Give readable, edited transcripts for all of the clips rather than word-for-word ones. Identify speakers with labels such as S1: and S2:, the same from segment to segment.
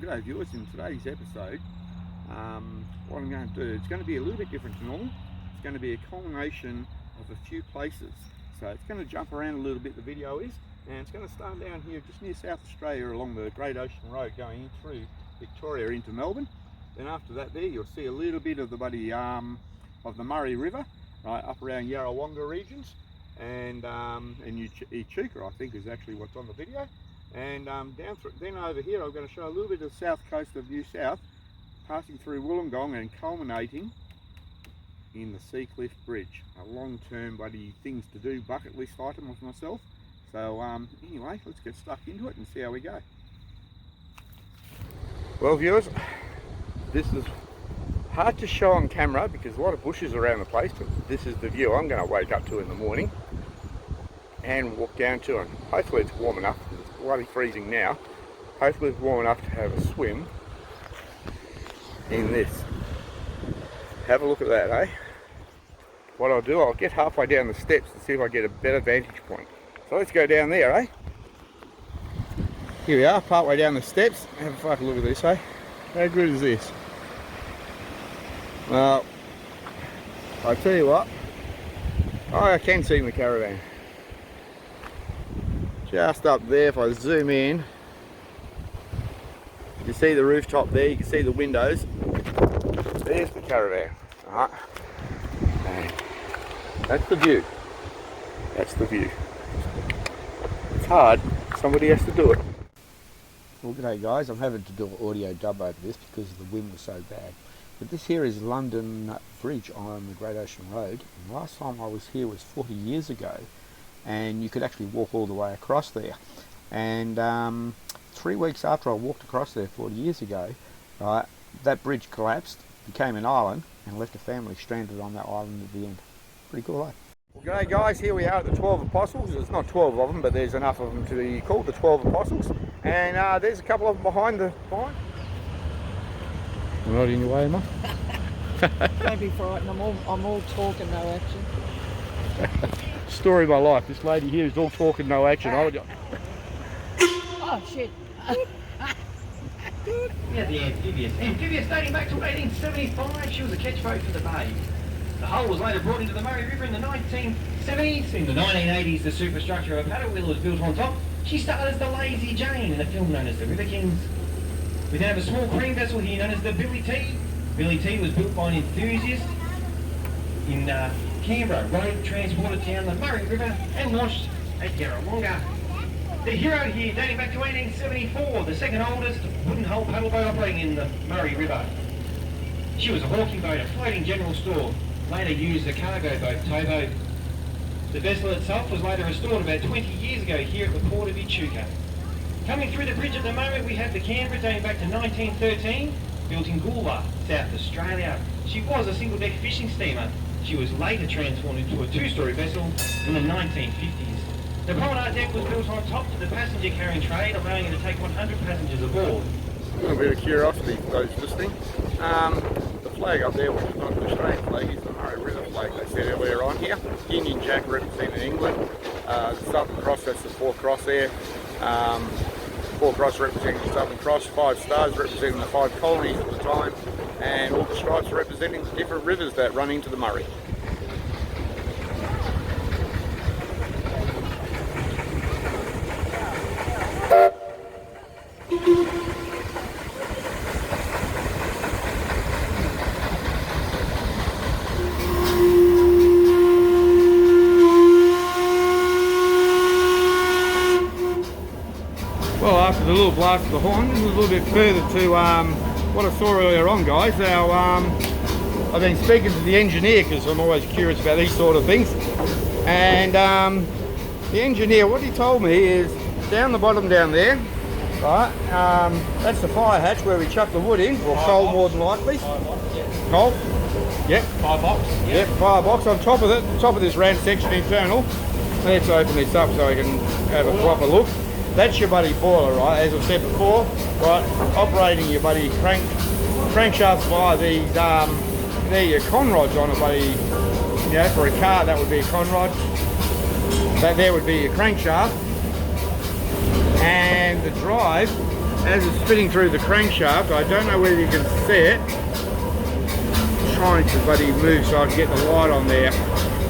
S1: G'day viewers, in today's episode what I'm going to do, it's going to be a little bit different to normal. It's going to be a culmination of a few places, so it's going to jump around a little bit, the video is, and it's going to start down here just near South Australia along the Great Ocean Road going in through Victoria into Melbourne. Then after that there you'll see a little bit of the of the Murray River right up around Yarrawonga regions, and Echuca I think is actually what's on the video. And down through, then over here I'm going to show a little bit of the south coast of New South, passing through Wollongong and culminating in the SeaCliff Bridge. A long-term bloody things to do bucket list item of myself. So anyway, let's get stuck into it and see how we go. Well viewers, this is hard to show on camera because a lot of bushes around the place, but this is the view I'm going to wake up to in the morning and walk down to, and hopefully it's warm enough because it's bloody freezing now. Hopefully it's warm enough to have a swim in this. Have a look at that, eh? What I'll do, I'll get halfway down the steps and see if I get a better vantage point. So let's go down there, eh? Here we are, part way down the steps. Have a fucking look at this, eh? How good is this? Well, I'll tell you what, I can see my caravan. Just up there, if I zoom in, you can see the rooftop there, you can see the windows. There's the caravan, alright? And that's the view. That's the view. It's hard, somebody has to do it. Well, g'day guys, I'm having to do an audio dub over this because the wind was so bad. But this here is London Bridge on the Great Ocean Road. And last time I was here was 40 years ago, and you could actually walk all the way across there. And 3 weeks after I walked across there 40 years ago, right, that bridge collapsed, became an island, and left a family stranded on that island at the end. Pretty cool, eh? Well, g'day guys, here we are at the 12 Apostles. There's not 12 of them, but there's enough of them to be called the 12 Apostles. And there's a couple of them behind. I'm not in your way, am I?
S2: Don't be frightened, I'm all talk and no action.
S1: Story of my life, this lady here is all talk and no action.
S2: Oh shit.
S3: Yeah, the amphibious. Amphibious dating back to 1875, she was a catchboat for the bay. The hull was later brought into the Murray River in the 1970s. In the 1980s, the superstructure of a paddle wheel was built on top. She starred as the Lazy Jane in a film known as The River Kings. We then have a small cream vessel here known as the Billy T. Billy T was built by an enthusiast in Canberra, rowed, transported down the Murray River and launched at Yarrawonga. The hero here, dating back to 1874, the second oldest wooden hull paddle boat operating in the Murray River. She was a hawking boat, a floating general store, later used as a cargo boat, towboat. The vessel itself was later restored about 20 years ago here at the port of Echuca. Coming through the bridge at the moment, we have the Canberra dating back to 1913, built in Goolwa, South Australia. She was a single-deck fishing steamer. She was later transformed into a two-storey vessel in the 1950s. The promenade deck was built on top for the passenger carrying trade, allowing it to take 100 passengers aboard.
S1: A little bit of curiosity for those listening. The flag up there, which is not the Australian flag, is the Murray River flag they said earlier on here. Union Jack representing England. The Southern Cross, that's the 4th cross there. 4 cross representing the Southern Cross, 5 stars representing the 5 colonies at the time, and all the stripes representing the different rivers that run into the Murray. Well, after the little blast of the horn, this is a little bit further to what I saw earlier on, guys. I've been speaking to the engineer because I'm always curious about these sort of things. And the engineer, what he told me is down the bottom down there, right, that's the fire hatch where we chuck the wood in, or coal more than likely. Coal? Yep.
S3: Firebox?
S1: Yep, firebox. On top of it, top of this round section internal. Let's open this up so I can have a proper look. That's your buddy boiler, right, as I've said before, right, operating your buddy crankshafts via these, they're your conrods on a buddy, you know, for a car that would be a conrod, that there would be your crankshaft, and the drive as it's spinning through the crankshaft, I don't know whether you can see it. I'm trying to bloody move so I can get the light on there.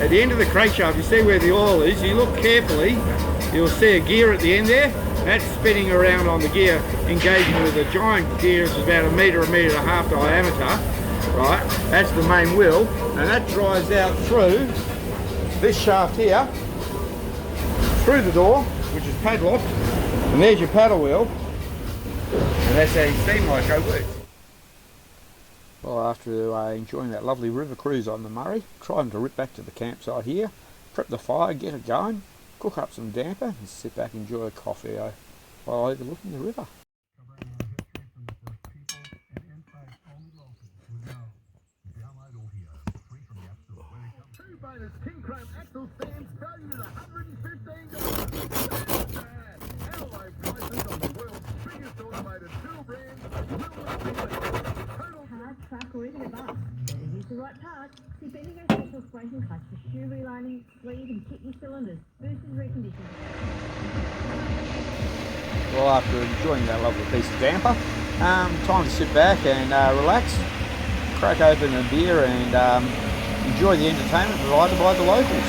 S1: At the end of the crankshaft, you see where the oil is. You look carefully, you'll see a gear at the end there. That's spinning around on the gear, engaging with a giant gear. It's about a metre and a half diameter, right? That's the main wheel, and that drives out through this shaft here, through the door, which is padlocked, and there's your paddle wheel, and that's how your steam micro works. Well, after enjoying that lovely river cruise on the Murray, trying to rip back to the campsite here, prep the fire, get it going, cook up some damper, and sit back and enjoy a coffee while overlooking the river.
S4: King Chrome axle stands valued at $115. Analyze prices on the world's biggest automated tool brands.
S5: Hard, truck, or even a bus. Better use the right part. See Bendigo special springs and clutch for shoe relining, sleeve and kit your cylinders. Boosters reconditioning.
S1: Well, after enjoying that lovely piece of damper, time to sit back and relax, crack open a beer and enjoy the entertainment provided by the locals.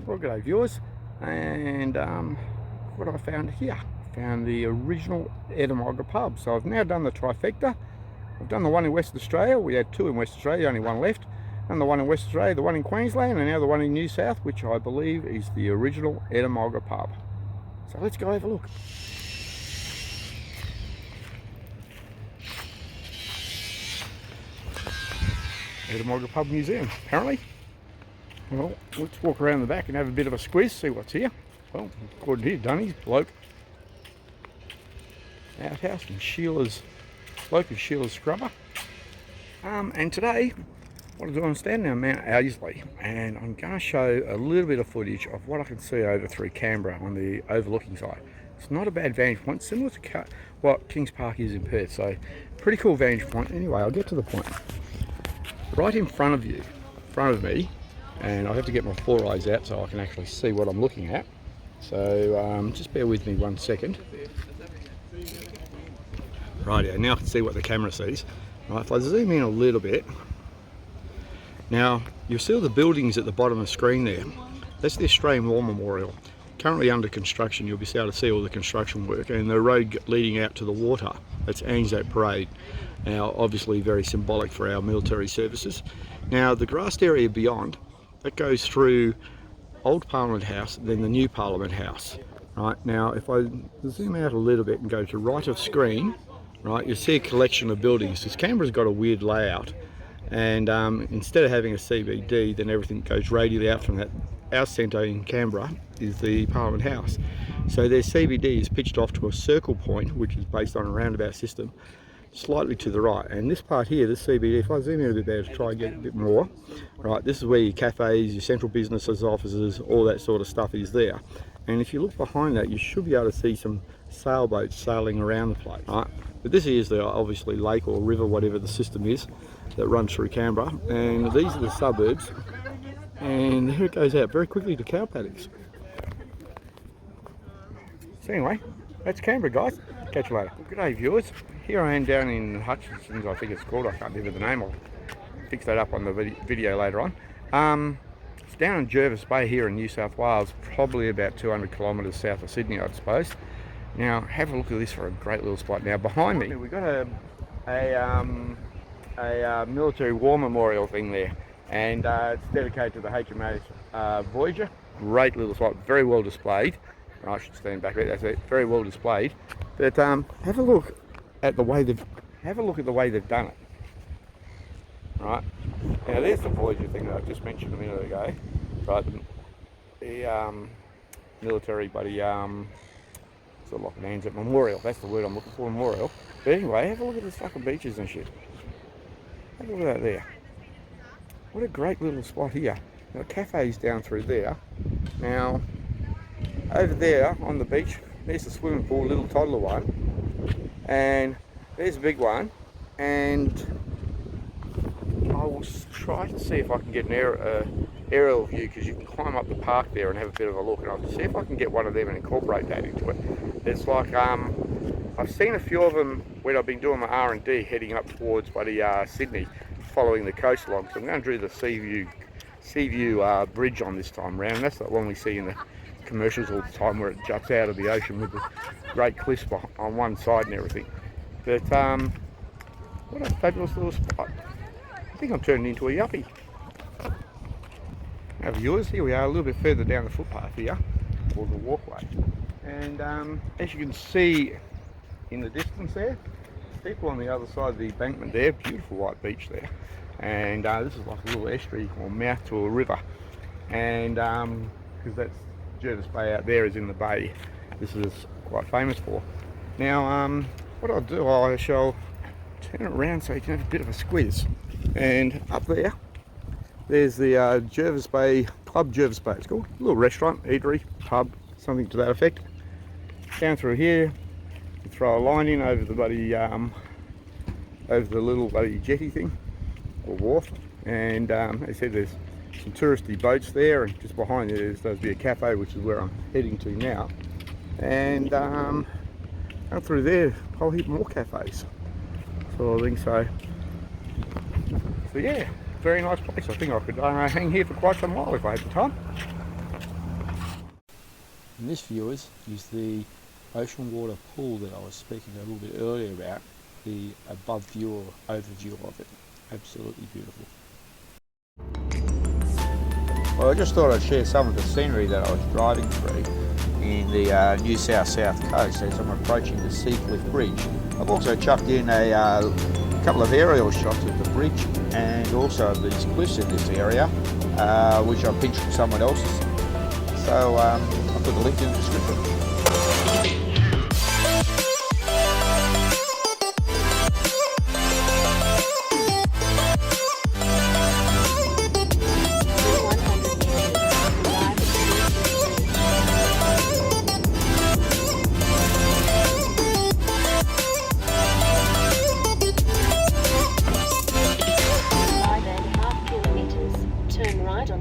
S1: Well, g'day viewers, and what I found here, found the original Ettamogah Pub. So I've now done the trifecta. I've done the one in Western Australia. We had two in Western Australia, only one left. And the one in Western Australia, the one in Queensland, and now the one in New South, which I believe is the original Ettamogah Pub. So let's go have a look. Ettamogah Pub Museum, apparently. Well, let's walk around the back and have a bit of a squeeze, see what's here. Well, according to here, Dunny's bloke. Outhouse and Sheila's. Bloke is Sheila's scrubber. And today, what I'm doing, I'm standing on Mount Ousley, and I'm going to show a little bit of footage of what I can see over through Canberra on the overlooking side. It's not a bad vantage point, similar to what Kings Park is in Perth, so pretty cool vantage point. Anyway, I'll get to the point. Right in front of you, in front of me, and I have to get my 4 eyes out so I can actually see what I'm looking at. So just bear with me 1 second. Rightio, now I can see what the camera sees. Right, if I zoom in a little bit, now you'll see all the buildings at the bottom of the screen there. That's the Australian War Memorial. Currently under construction. You'll be able to see all the construction work, and the road leading out to the water, that's Anzac Parade. Now obviously very symbolic for our military services. Now the grassed area beyond, that goes through Old Parliament House, then the New Parliament House. Right, now if I zoom out a little bit and go to right of screen, right, you'll see a collection of buildings. Because Canberra's got a weird layout, and instead of having a CBD, then everything goes radially out from that. Our centre in Canberra is the Parliament House. So their CBD is pitched off to a circle point, which is based on a roundabout system, slightly to the right. And this part here, this CBD, if I zoom in a bit better to try and get a bit more, right, this is where your cafes, your central businesses, offices, all that sort of stuff is there. And if you look behind that, you should be able to see some sailboats sailing around the place, right? But this is the obviously lake or river, whatever the system is, that runs through Canberra. And these are the suburbs. And here it goes out very quickly to cow paddocks. So anyway, that's Canberra, guys. Catch you later. Good day, viewers. Here I am down in Hutchinson's, I think it's called. I can't remember the name. I'll fix that up on the video later on. It's down in Jervis Bay here in New South Wales, probably about 200 kilometres south of Sydney, I suppose. Now, have a look at this for a great little spot. Now, behind me, we've got a military war memorial thing there, and it's dedicated to the HMAS Voyager. Great little spot, very well displayed. I should stand back there. That's it, very well displayed. But have a look at the way they've done it. Right. Now, there's the Voyager thing that I just mentioned a minute ago. Right. The military buddy. Sort of like an Anzac Memorial, that's the word I'm looking for, memorial. But anyway, have a look at the fucking beaches and shit. Have a look at that there. What a great little spot here. Now, the cafe's down through there. Now, over there on the beach, there's the swimming pool, little toddler one, and there's a big one, and I will try to see if I can get an aerial view, because you can climb up the park there and have a bit of a look, and I'll see if I can get one of them and incorporate that into it. It's like, I've seen a few of them when I've been doing my R&D heading up towards Sydney, following the coast along. So I'm going to do the Seaview Bridge on this time round. That's the one we see in the commercials all the time, where it juts out of the ocean with the great cliffs on one side and everything. But what a fabulous little spot. I think I'm turning into a yuppie. Now viewers, here we are a little bit further down the footpath here, or the walkway. And as you can see in the distance there, people on the other side of the embankment there, beautiful white beach there. And this is like a little estuary or mouth to a river. And because that's Jervis Bay out there is in the bay, this is quite famous for. Now what I'll do, I shall turn it around so you can have a bit of a squeeze. And up there, there's the Jervis Bay Pub, Jervis Bay it's called. A little restaurant, eatery, pub, something to that effect. Down through here, you throw a line in over the bloody, over the little bloody jetty thing, or wharf. And as I said, there's some touristy boats there, and just behind there there's be a cafe, which is where I'm heading to now. And up through there, a whole heap more cafes. So I think so. So yeah, very nice place. I think I could hang here for quite some while if I had the time.
S6: And this, viewers, is the ocean water pool that I was speaking a little bit earlier about, the above view or overview of it. Absolutely beautiful.
S1: Well, I just thought I'd share some of the scenery that I was driving through in the New South coast as I'm approaching the SeaCliff Bridge. I've also chucked in a couple of aerial shots of the bridge and also of these cliffs in this area, which I pinched from someone else's. So I'll put the link in the description.
S5: Turn right on